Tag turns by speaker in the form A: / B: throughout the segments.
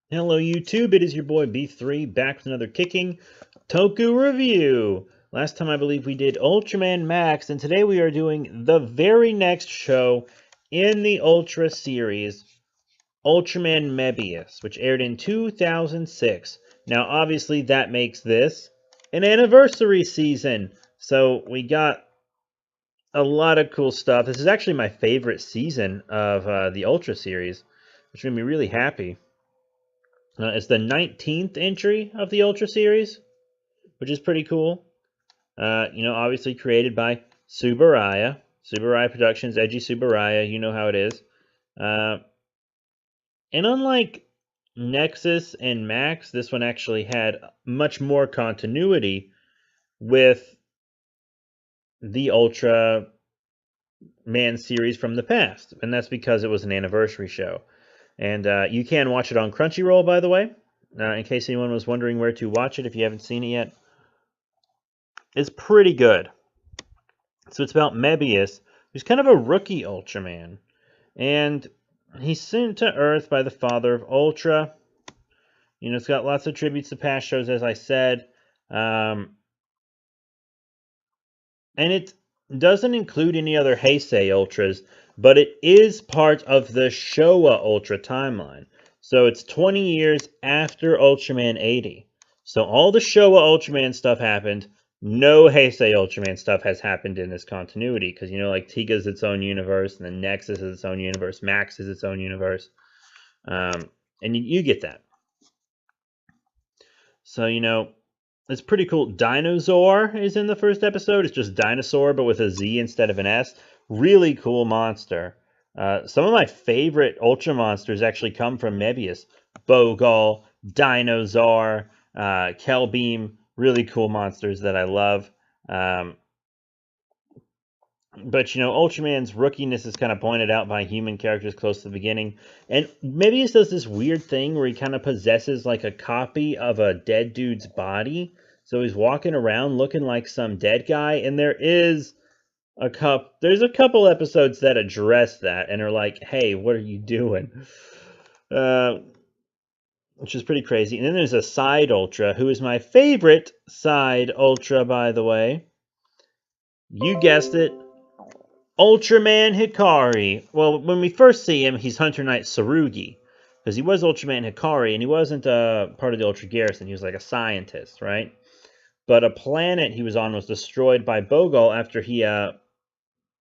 A: Hello YouTube, it is your boy B3 back with another kicking Toku review. Last time I believe we did Ultraman Max, and today we are doing the very next show in the Ultra series, Ultraman Mebius, which aired in 2006. Now obviously that makes this an anniversary season, so we got a lot of cool stuff. This is actually my favorite season of the Ultra series, which made me really happy. It's the 19th entry of the Ultra series, which is pretty cool. Obviously created by Subaraya. Subaraya Productions, Edgy Subaraya, you know how it is. Uh, and unlike Nexus and Max, this one actually had much more continuity with the Ultra Man series from the past. And that's because it was an anniversary show. And you can watch it on Crunchyroll, by the way, in case anyone was wondering where to watch it if you haven't seen it yet. It's pretty good. So it's about Mebius, who's kind of a rookie Ultraman. And he's sent to Earth by the father of Ultra. It's got lots of tributes to past shows, as I said. And it doesn't include any other Heisei Ultras, but it is part of the Showa Ultra timeline. So it's 20 years after Ultraman 80. So all the Showa Ultraman stuff happened. No Heisei Ultraman stuff has happened in this continuity, because, like Tiga's its own universe, and then Nexus is its own universe, Max is its own universe. And you get that. So, it's pretty cool. Dinosaur is in the first episode. It's just dinosaur, but with a Z instead of an S. Really cool monster. Some of my favorite Ultra monsters actually come from Mebius. Bogal, Dinosaur, Kelbeam. Really cool monsters that I love. But, Ultraman's rookiness is kind of pointed out by human characters close to the beginning. And Mebius does this weird thing where he kind of possesses like a copy of a dead dude's body. So he's walking around looking like some dead guy. And there's a couple episodes that address that and are like, hey, what are you doing? Which is pretty crazy. And then there's a side Ultra, who is my favorite side Ultra, by the way. You guessed it. Ultraman Hikari. Well, when we first see him, he's Hunter Knight Tsurugi, because he was Ultraman Hikari, and he wasn't part of the Ultra Garrison. He was like a scientist, right? But a planet he was on was destroyed by Bogal after he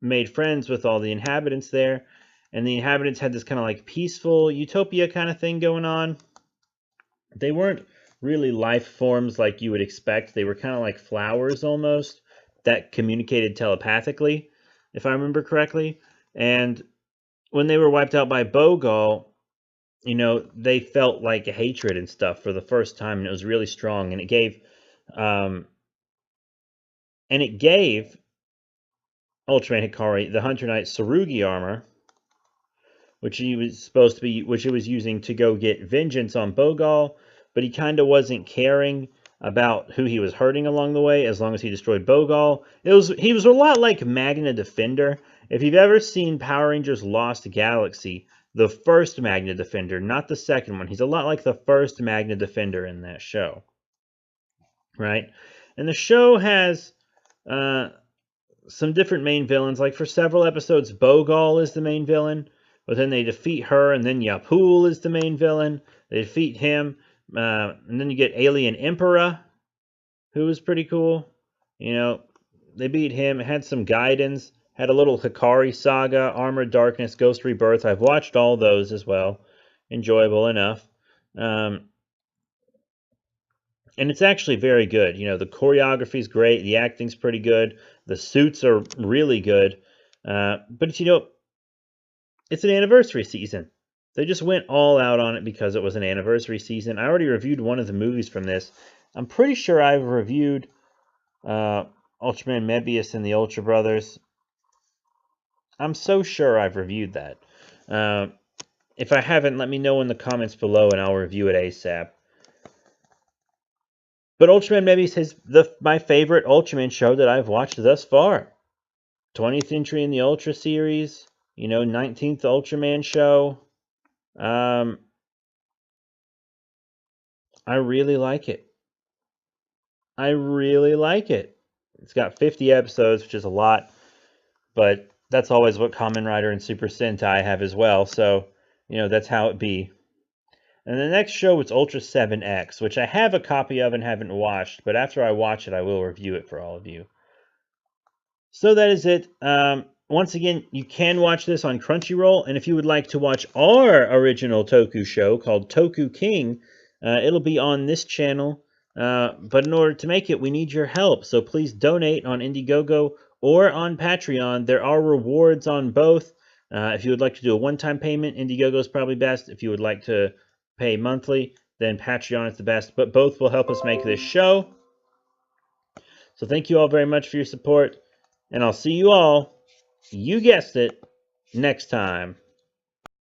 A: made friends with all the inhabitants there, and the inhabitants had this kind of like peaceful utopia kind of thing going on. They weren't really life forms like you would expect. They were kind of like flowers almost that communicated telepathically, if I remember correctly. And when they were wiped out by Bogal, they felt like hatred and stuff for the first time, and it was really strong. And it gave Ultraman Hikari the Hunter Knight Tsurugi armor, which he was using to go get vengeance on Bogal, but he kind of wasn't caring about who he was hurting along the way as long as he destroyed Bogal. He was a lot like Magna Defender. If you've ever seen Power Rangers Lost Galaxy, the first Magna Defender, not the second one, he's a lot like the first Magna Defender in that show. Right? And the show has some different main villains. Like for several episodes, Bogal is the main villain, but then they defeat her, and then Yapul is the main villain. They defeat him, and then you get Alien Emperor, who was pretty cool. They beat him. It had some guidance. Had a little Hikari Saga, Armored Darkness, Ghost Rebirth. I've watched all those as well. Enjoyable enough. And it's actually very good. The choreography's great. The acting's pretty good. The suits are really good. But it's an anniversary season. They just went all out on it because it was an anniversary season. I already reviewed one of the movies from this. I'm pretty sure I've reviewed Ultraman Mebius and the Ultra Brothers. I'm so sure I've reviewed that. If I haven't, let me know in the comments below and I'll review it ASAP. But Ultraman Mebius is my favorite Ultraman show that I've watched thus far. 20th entry in the Ultra series, 19th Ultraman show. I really like it. I really like it. It's got 50 episodes, which is a lot, but that's always what Kamen Rider and Super Sentai have as well, so, you know, that's how it be. And the next show is Ultra 7X, which I have a copy of and haven't watched, but after I watch it, I will review it for all of you. So that is it. Once again, you can watch this on Crunchyroll, and if you would like to watch our original Toku show called Toku King, it'll be on this channel. But in order to make it, we need your help. So please donate on Indiegogo or on Patreon. There are rewards on both. If you would like to do a one-time payment, Indiegogo is probably best. If you would like to pay monthly, then Patreon is the best. But both will help us make this show. So thank you all very much for your support. And I'll see you all, you guessed it, next time.